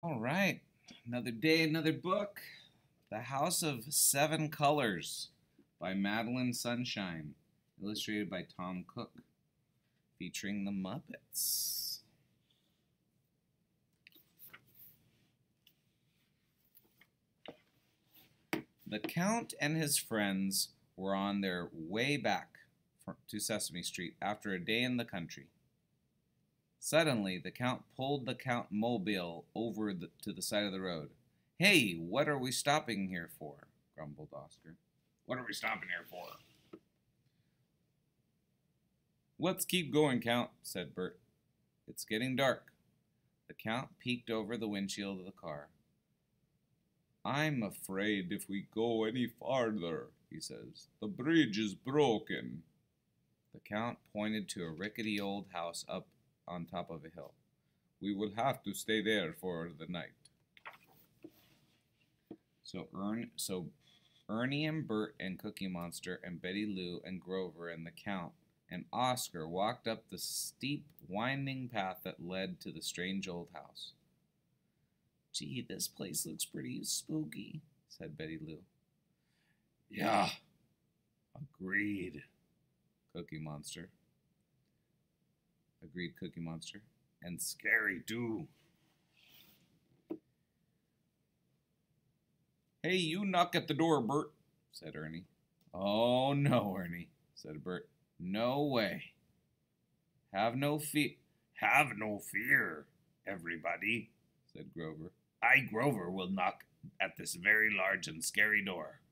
All right, another day, another book. The House of Seven Colors by Madeline Sunshine, illustrated by Tom Cook, featuring the Muppets. The Count and his friends were on their way back to Sesame Street after a day in the country. Suddenly, the Count pulled the Count mobile over to the side of the road. "Hey, what are we stopping here for?" grumbled Oscar. "What are we stopping here for?" "Let's keep going, Count," said Bert. "It's getting dark." The Count peeked over the windshield of the car. "I'm afraid if we go any farther," he says, "the bridge is broken." The Count pointed to a rickety old house up on top of a hill. "We will have to stay there for the night." So Ernie and Bert and Cookie Monster and Betty Lou and Grover and the Count and Oscar walked up the steep, winding path that led to the strange old house. "Gee, this place looks pretty spooky," said Betty Lou. "Yeah, agreed, Cookie Monster. Agreed Cookie Monster. And scary, too." "Hey, you knock at the door, Bert," said Ernie. "Oh, no, Ernie," said Bert. "No way." Have no fear, everybody," said Grover. "I, Grover, will knock at this very large and scary door."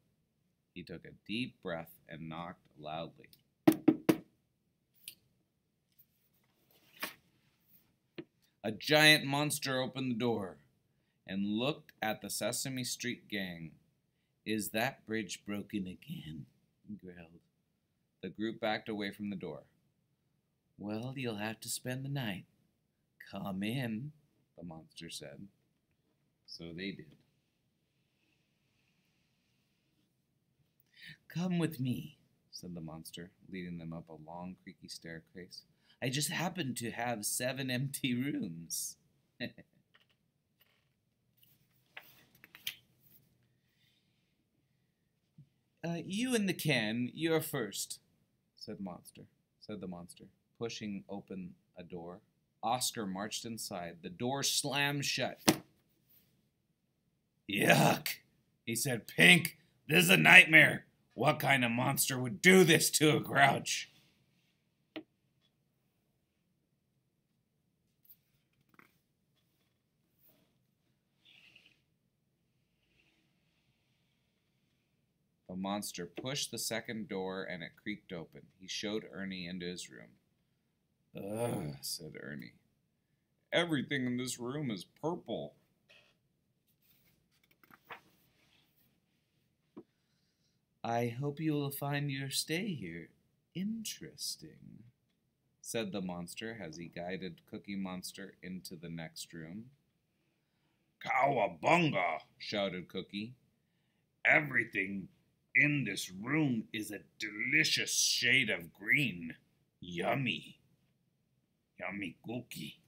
He took a deep breath and knocked loudly. A giant monster opened the door and looked at the Sesame Street gang. "Is that bridge broken again?" he growled. The group backed away from the door. "Well, you'll have to spend the night." "Come in," the monster said. So they did. "Come with me," said the monster, leading them up a long, creaky staircase. "I just happen to have 7 empty rooms." You and the can, you're first," said the monster, pushing open a door. Oscar marched inside. The door slammed shut. "Yuck," he said. "Pink, this is a nightmare. What kind of monster would do this to a grouch?" The monster pushed the second door and it creaked open. He showed Ernie into his room. "Ugh," said Ernie. "Everything in this room is purple." "I hope you will find your stay here interesting," said the monster as he guided Cookie Monster into the next room. "Cowabunga!" shouted Cookie. "Everything in this room is a delicious shade of green. Yummy. Yummy cookie."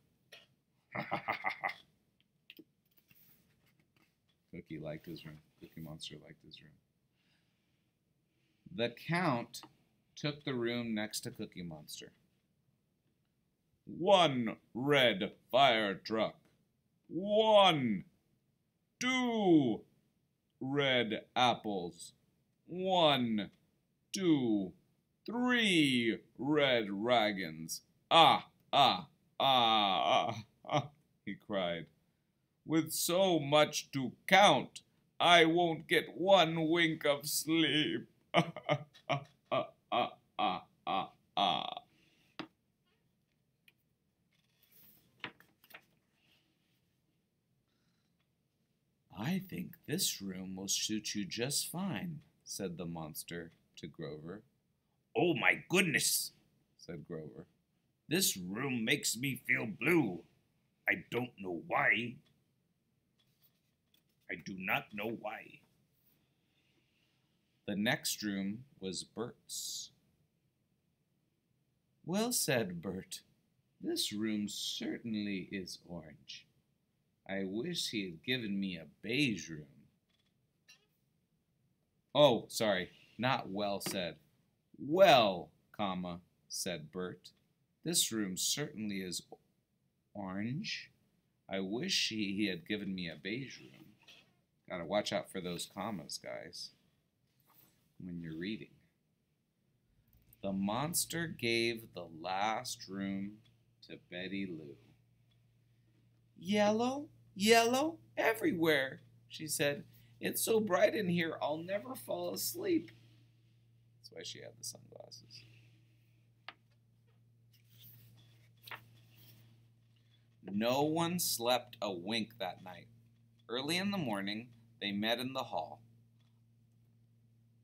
Cookie liked his room. Cookie Monster liked his room. The Count took the room next to Cookie Monster. "1 red fire truck. 1, 2 red apples. 1, 2, 3 red wagons. Ah, ah, ah, ah," he cried. "With so much to count, I won't get 1 wink of sleep. Ah, ah, ah, ah, ah, ah, ah." "I think this room will suit you just fine," said the monster to Grover. "Oh my goodness," said Grover. "This room makes me feel blue. I don't know why. I do not know why." The next room was Bert's. "Well said, Bert. This room certainly is orange." I wish he had given me a beige room. Oh, sorry, not well said. Well, comma, said Bert. This room certainly is orange. I wish he had given me a beige room. Gotta watch out for those commas, guys, when you're reading. The monster gave the last room to Betty Lou. Yellow, yellow, everywhere, she said. It's so bright in here, I'll never fall asleep. That's why she had the sunglasses. No one slept a wink that night. Early in the morning, they met in the hall.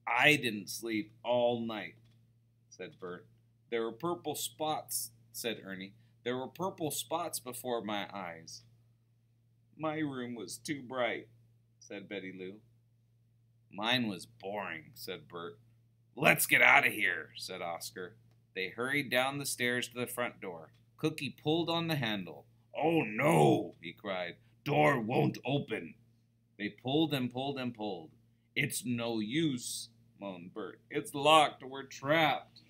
I didn't sleep all night, said Bert. There were purple spots, said Ernie. There were purple spots before my eyes. My room was too bright, said Betty Lou. Mine was boring, said Bert. Let's get out of here, said Oscar. They hurried down the stairs to the front door. Cookie pulled on the handle. Oh, no, he cried. Door won't open. They pulled and pulled and pulled. It's no use, moaned Bert. It's locked. We're trapped.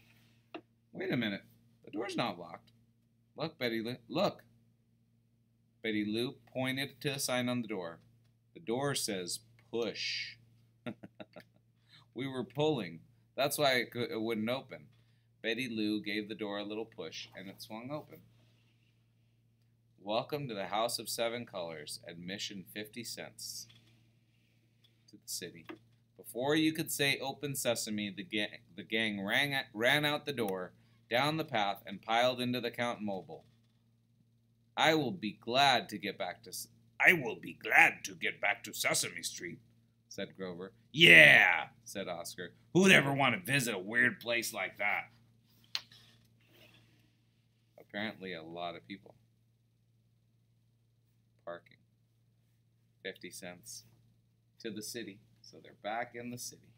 Wait a minute. The door's not locked. Look, Betty Lou. Look. Betty Lou pointed to a sign on the door. The door says push. We were pulling. That's why it wouldn't open. Betty Lou gave the door a little push, and it swung open. Welcome to the House of Seven Colors. Admission 50 cents to the city. Before you could say open sesame, the gang ran out the door, down the path, and piled into the Count Mobile. I will be glad to get back to Sesame Street, said Grover. Yeah, said Oscar. Who'd ever want to visit a weird place like that? Apparently a lot of people. Parking. 50 cents to the city. So they're back in the city.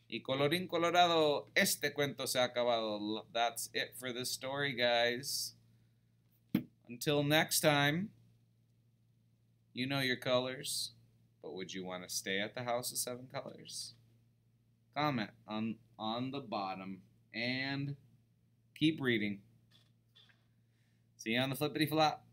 Y colorín colorado, este cuento se ha acabado. That's it for this story, guys. Until next time, you know your colors, but would you want to stay at the House of Seven Colors? Comment on the bottom and keep reading. See you on the flippity flop.